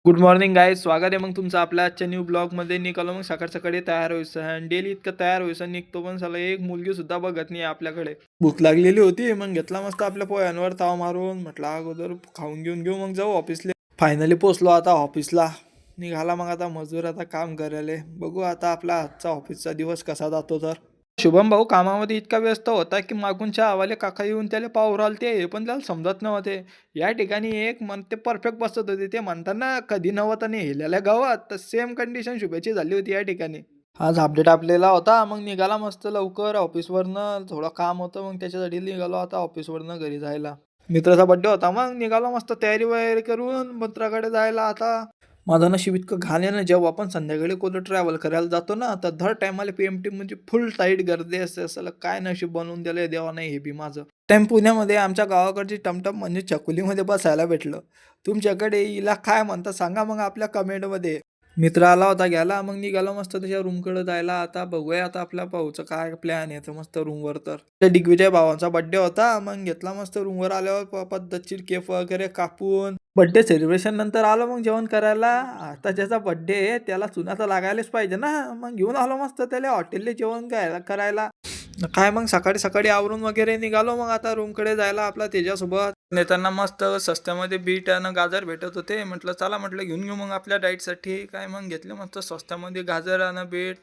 Good morning guys, स्वागत आहे मग तुमचं आपल्या आजच्या न्यू ब्लॉगमध्ये. निघालो मग सकाळ सकाळी तयार व्हायचं आणि डेली इतकं तयार व्हायचं निघतो, पण साला एक मुलगी सुद्धा बघत नाही आपल्याकडे. भूक लागलेली होती, मग घेतला मस्त आपल्या पोह्यांवर ताव मारून. म्हटलं अगोदर खाऊन घेऊ मग जाऊ ऑफिसला. फायनली पोचलो आता ऑफिसला. निघाला मग आता मजूर आता काम करायला. बघू आता आपला आजचा ऑफिसचा दिवस कसा जातो. तर शुभम भाऊ कामामध्ये इतका व्यस्त होता की मागून चहावाले काका येऊन त्याला पाहू राहिले, ते पण त्याला समजत नव्हते. या ठिकाणी एक म्हणते परफेक्ट बसत होते, ते म्हणताना कधी नव्हतं आणि हेलेल्या गावात, तर सेम कंडिशन शुभेची झाली होती या ठिकाणी. आज अपडेट आपल्याला होता, मग निघाला मस्त लवकर ऑफिसवरनं. थोडं काम होतं, मग त्याच्यासाठी निघालो आता ऑफिसवरनं घरी जायला. मित्राचा बड्डे होता, मग निघालो मस्त तयारी वगैरे करून मित्राकडे जायला आता. माझं नशीब इतकं घाण आहे ना, जेव्हा आपण संध्याकाळी कुठं ट्रॅव्हल करायला जातो ना, तर दर टायमाला PMT म्हणजे फुल टाईट गर्दी असते. असं काय नशीब बनवून दिलंय देवाने हे बी माझं. टाइम पुण्यामध्ये आमच्या गावाकडची टमटम म्हणजे चकुलीमध्ये बसायला भेटलं. तुमच्याकडे हिला काय म्हणता सांगा मग आपल्या कमेंटमध्ये. मित्र आला होता घ्यायला, मग निघालो मस्त त्याच्या रूमकडे जायला. आता बघूया आता आपल्या भाऊचं काय प्लॅन आहे तर मस्त रूमवर. तर त्या दिग्विजय भावांचा बड्डे होता, मग घेतला मस्त रूमवर आल्यावर पद्धतशीर केक वगैरे कापून. बड्डे सेलिब्रेशन नंतर आलो मग जेवण करायला. आता ज्याचा बड्डे आहे त्याला चुना तर लागायलाच पाहिजे ना, मग घेऊन आलो मस्त त्याला हॉटेलला जेवण करायला. काय मग सकाळी सकाळी आवरून वगैरे निघालो मग आता रूमकडे जायला आपला त्याच्यासोबत. नेताना मस्त स्वस्तामध्ये बीट आणि गाजर भेटत होते. म्हटलं चला, म्हटलं घेऊन घेऊ मग आपल्या डाईटसाठी. काय मग घेतले मस्त स्वस्तामध्ये गाजर आणि बीट.